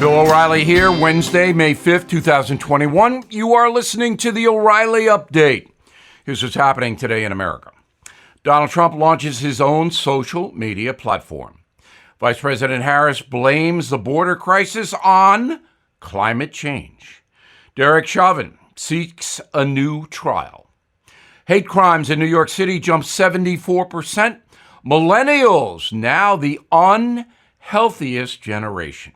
Bill O'Reilly here, Wednesday, May 5th, 2021. You are listening to the O'Reilly Update. Here's what's happening today in America. Donald Trump launches his own social media platform. Vice President Harris blames the border crisis on climate change. Derek Chauvin seeks a new trial. Hate crimes in New York City jump 74%. Millennials, now the unhealthiest generation.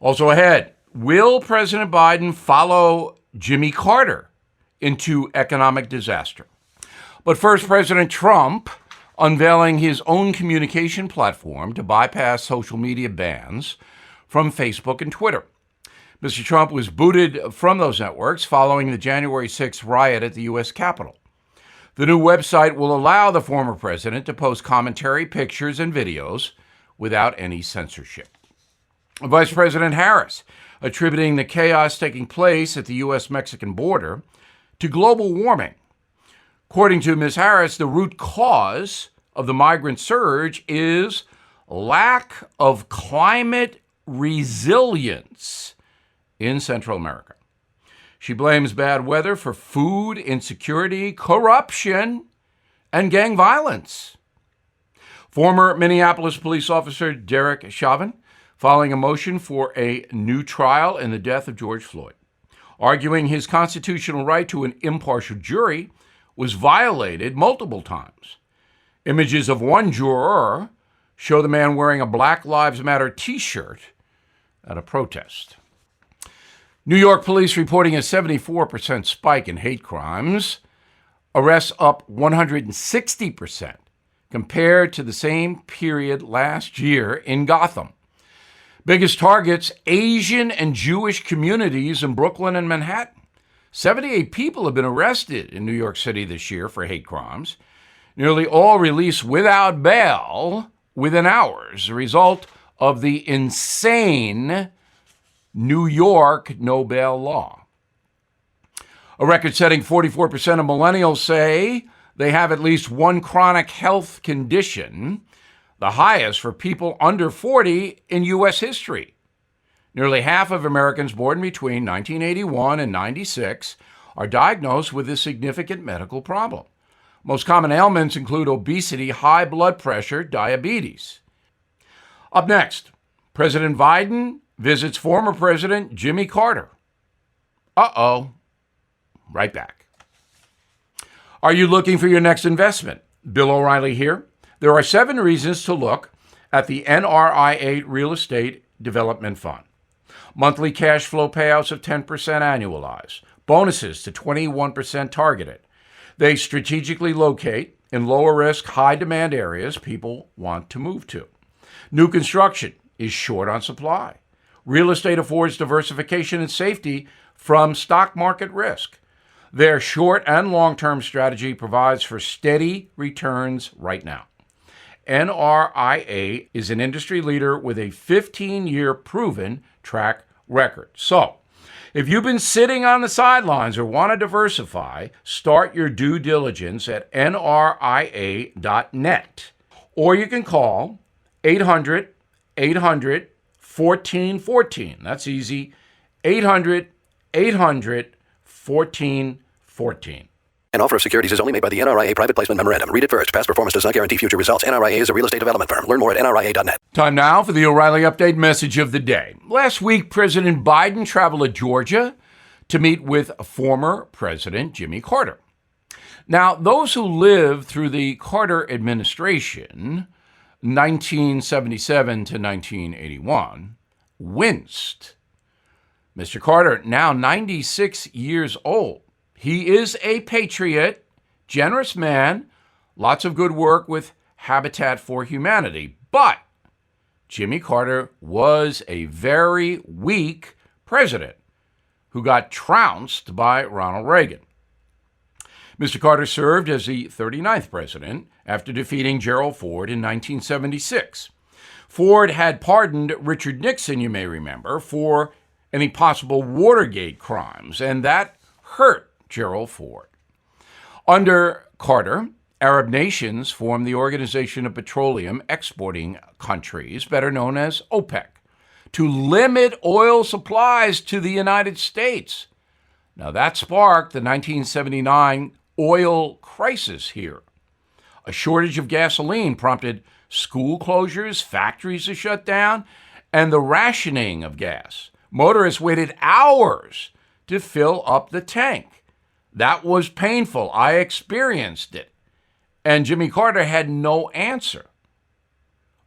Also ahead, will President Biden follow Jimmy Carter into economic disaster? But first, President Trump unveiling his own communication platform to bypass social media bans from Facebook and Twitter. Mr. Trump was booted from those networks following the January 6th riot at the U.S. Capitol. The new website will allow the former president to post commentary, pictures, and videos without any censorship. Vice President Harris attributing the chaos taking place at the U.S.-Mexican border to global warming. According to Ms. Harris, the root cause of the migrant surge is lack of climate resilience in Central America. She blames bad weather for food insecurity, corruption, and gang violence. Former Minneapolis police officer Derek Chauvin filing a motion for a new trial in the death of George Floyd, arguing his constitutional right to an impartial jury was violated multiple times. Images of one juror show the man wearing a Black Lives Matter t-shirt at a protest. New York police reporting a 74% spike in hate crimes, arrests up 160% compared to the same period last year in Gotham. Biggest targets, Asian and Jewish communities in Brooklyn and Manhattan. 78 people have been arrested in New York City this year for hate crimes. Nearly all released without bail within hours, a result of the insane New York no bail law. A record-setting 44% of millennials say they have at least one chronic health condition, the highest for people under 40 in U.S. history. Nearly half of Americans born between 1981 and 96 are diagnosed with a significant medical problem. Most common ailments include obesity, high blood pressure, diabetes. Up next, President Biden visits former President Jimmy Carter. Right back. Are you looking for your next investment? Bill O'Reilly here. There are 7 reasons to look at the NRIA Real Estate Development Fund. Monthly cash flow payouts of 10% annualized. Bonuses to 21% targeted. They strategically locate in lower risk, high demand areas people want to move to. New construction is short on supply. Real estate affords diversification and safety from stock market risk. Their short and long-term strategy provides for steady returns right now. NRIA is an industry leader with a 15-year proven track record. So, if you've been sitting on the sidelines or want to diversify, start your due diligence at nria.net. Or you can call 800-800-1414. That's easy. 800-800-1414. An offer of securities is only made by the NRIA Private Placement Memorandum. Read it first. Past performance does not guarantee future results. NRIA is a real estate development firm. Learn more at nria.net. Time now for the O'Reilly Update message of the day. Last week, President Biden traveled to Georgia to meet with former President Jimmy Carter. Now, those who lived through the Carter administration, 1977 to 1981, winced. Mr. Carter, now 96 years old. He is a patriot, generous man, lots of good work with Habitat for Humanity. But Jimmy Carter was a very weak president who got trounced by Ronald Reagan. Mr. Carter served as the 39th president after defeating Gerald Ford in 1976. Ford had pardoned Richard Nixon, you may remember, for any possible Watergate crimes, and that hurt Gerald Ford. Under Carter, Arab nations formed the Organization of Petroleum Exporting Countries, better known as OPEC, to limit oil supplies to the United States. Now, that sparked the 1979 oil crisis here. A shortage of gasoline prompted school closures, factories to shut down, and the rationing of gas. Motorists waited hours to fill up the tank. That was painful. I experienced it. And Jimmy Carter had no answer.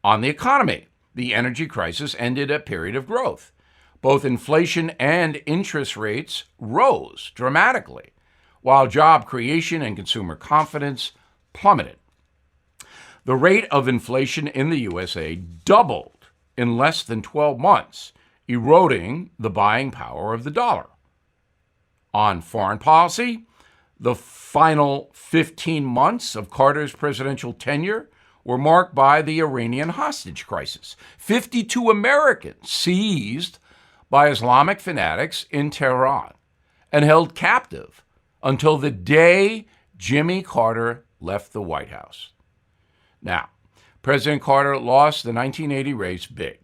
On the economy, the energy crisis ended a period of growth. Both inflation and interest rates rose dramatically, while job creation and consumer confidence plummeted. The rate of inflation in the USA doubled in less than 12 months, eroding the buying power of the dollar. On foreign policy, the final 15 months of Carter's presidential tenure were marked by the Iranian hostage crisis. 52 Americans seized by Islamic fanatics in Tehran and held captive until the day Jimmy Carter left the White House. Now, President Carter lost the 1980 race big.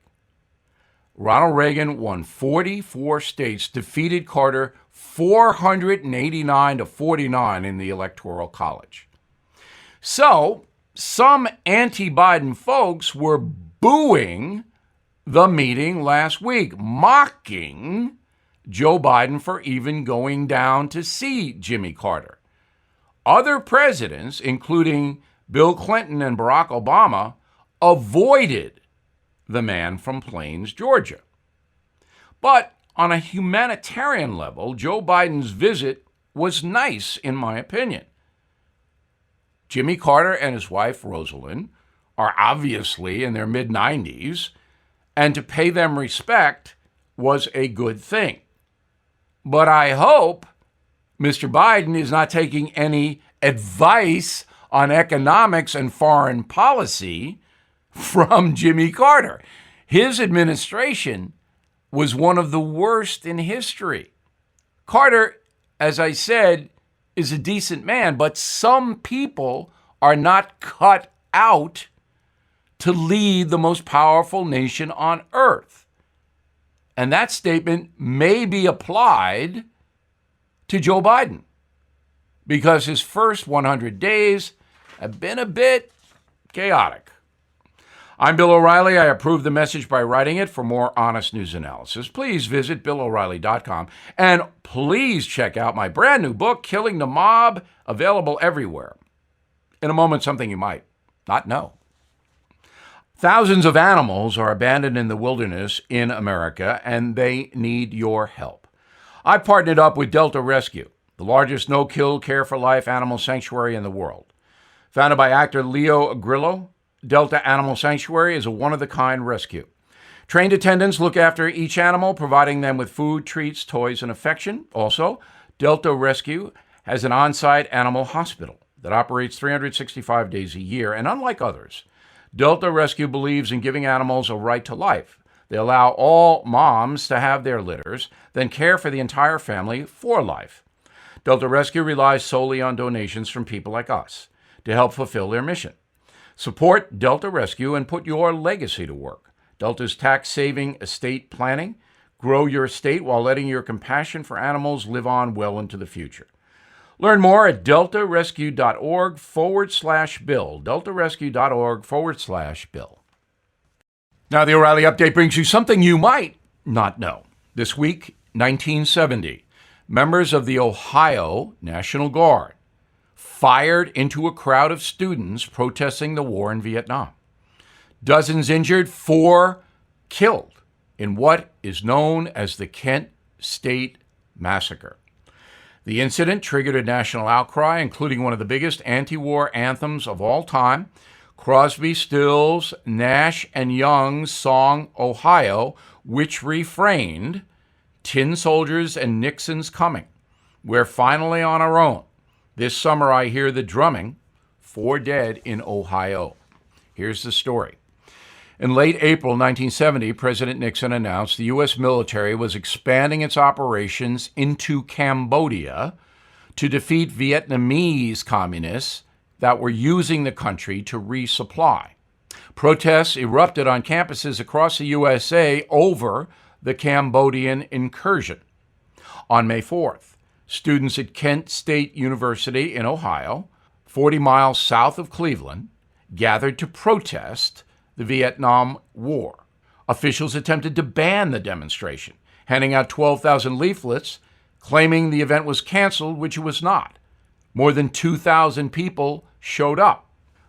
Ronald Reagan won 44 states, defeated Carter 489 to 49 in the Electoral College. So, some anti-Biden folks were booing the meeting last week, mocking Joe Biden for even going down to see Jimmy Carter. Other presidents, including Bill Clinton and Barack Obama, avoided the man from Plains, Georgia. But on a humanitarian level, Joe Biden's visit was nice, in my opinion. Jimmy Carter and his wife, Rosalind, are obviously in their mid-90s, and to pay them respect was a good thing. But I hope Mr. Biden is not taking any advice on economics and foreign policy from Jimmy Carter. His administration was one of the worst in history. Carter, as I said, is a decent man, but some people are not cut out to lead the most powerful nation on earth. And that statement may be applied to Joe Biden, because his first 100 days have been a bit chaotic. I'm Bill O'Reilly. I approve the message by writing it. For more honest news analysis, please visit BillO'Reilly.com. And please check out my brand new book, Killing the Mob, available everywhere. In a moment, something you might not know. Thousands of animals are abandoned in the wilderness in America, and they need your help. I partnered up with Delta Rescue, the largest no-kill, care-for-life animal sanctuary in the world. Founded by actor Leo Grillo, Delta Animal Sanctuary is a one-of-a-kind rescue. Trained attendants look after each animal, providing them with food, treats, toys, and affection. Also, Delta Rescue has an on-site animal hospital that operates 365 days a year, and unlike others, Delta Rescue believes in giving animals a right to life. They allow all moms to have their litters, then care for the entire family for life. Delta Rescue relies solely on donations from people like us to help fulfill their mission. Support Delta Rescue and put your legacy to work. Delta's tax-saving estate planning. Grow your estate while letting your compassion for animals live on well into the future. Learn more at deltarescue.org/Bill. deltarescue.org/Bill. Now, the O'Reilly Update brings you something you might not know. This week, 1970, members of the Ohio National Guard fired into a crowd of students protesting the war in Vietnam. Dozens injured, 4 killed in what is known as the Kent State Massacre. The incident triggered a national outcry, including one of the biggest anti-war anthems of all time, Crosby, Stills, Nash and Young's song Ohio, which refrained, "Tin soldiers and Nixon's coming. We're finally on our own. This summer I hear the drumming. 4 dead in Ohio." Here's the story. In late April 1970, President Nixon announced the U.S. military was expanding its operations into Cambodia to defeat Vietnamese communists that were using the country to resupply. Protests erupted on campuses across the USA over the Cambodian incursion. On May 4th, students at Kent State University in Ohio, 40 miles south of Cleveland, gathered to protest the Vietnam War. Officials attempted to ban the demonstration, handing out 12,000 leaflets claiming the event was canceled, which it was not. More than 2,000 people showed up.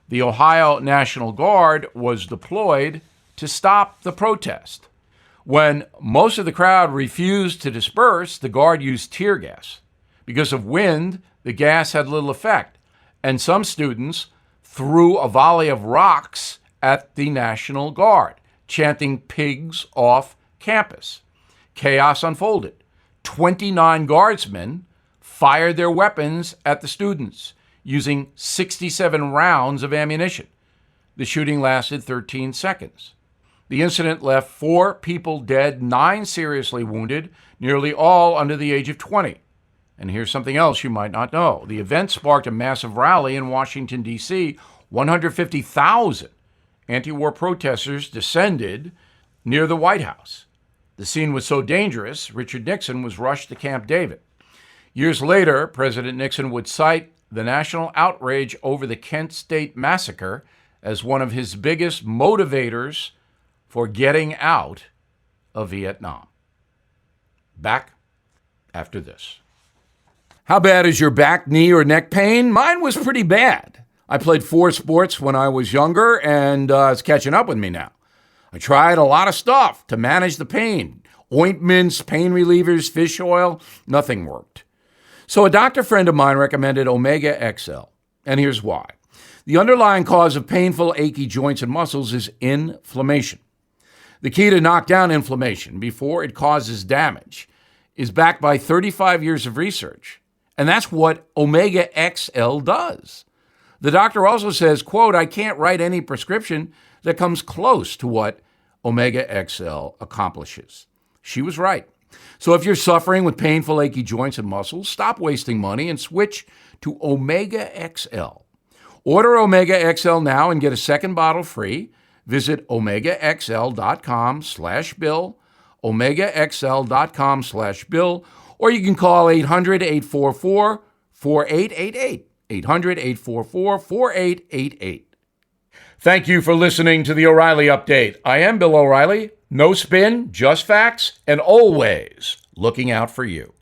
The Ohio National Guard was deployed to stop the protest. When most of the crowd refused to disperse, the Guard used tear gas. Because of wind, the gas had little effect, and some students threw a volley of rocks at the National Guard, chanting "pigs off campus." Chaos unfolded. 29 guardsmen fired their weapons at the students, using 67 rounds of ammunition. The shooting lasted 13 seconds. The incident left 4 people dead, 9 seriously wounded, nearly all under the age of 20. And here's something else you might not know. The event sparked a massive rally in Washington, D.C. 150,000 anti-war protesters descended near the White House. The scene was so dangerous, Richard Nixon was rushed to Camp David. Years later, President Nixon would cite the national outrage over the Kent State massacre as one of his biggest motivators for getting out of Vietnam. Back after this. How bad is your back, knee, or neck pain? Mine was pretty bad. I played 4 sports when I was younger, and it's catching up with me now. I tried a lot of stuff to manage the pain. Ointments, pain relievers, fish oil, nothing worked. So a doctor friend of mine recommended Omega XL, and here's why. The underlying cause of painful, achy joints and muscles is inflammation. The key to knock down inflammation before it causes damage is backed by 35 years of research, and that's what Omega XL does. The doctor also says, quote, "I can't write any prescription that comes close to what Omega XL accomplishes." She was right. So if you're suffering with painful, achy joints and muscles, stop wasting money and switch to Omega XL. Order Omega XL now and get a second bottle free. Visit OmegaXL.com/Bill, OmegaXL.com/Bill, or you can call 800-844-4888, 800-844-4888. Thank you for listening to the O'Reilly Update. I am Bill O'Reilly. No spin, just facts, and always looking out for you.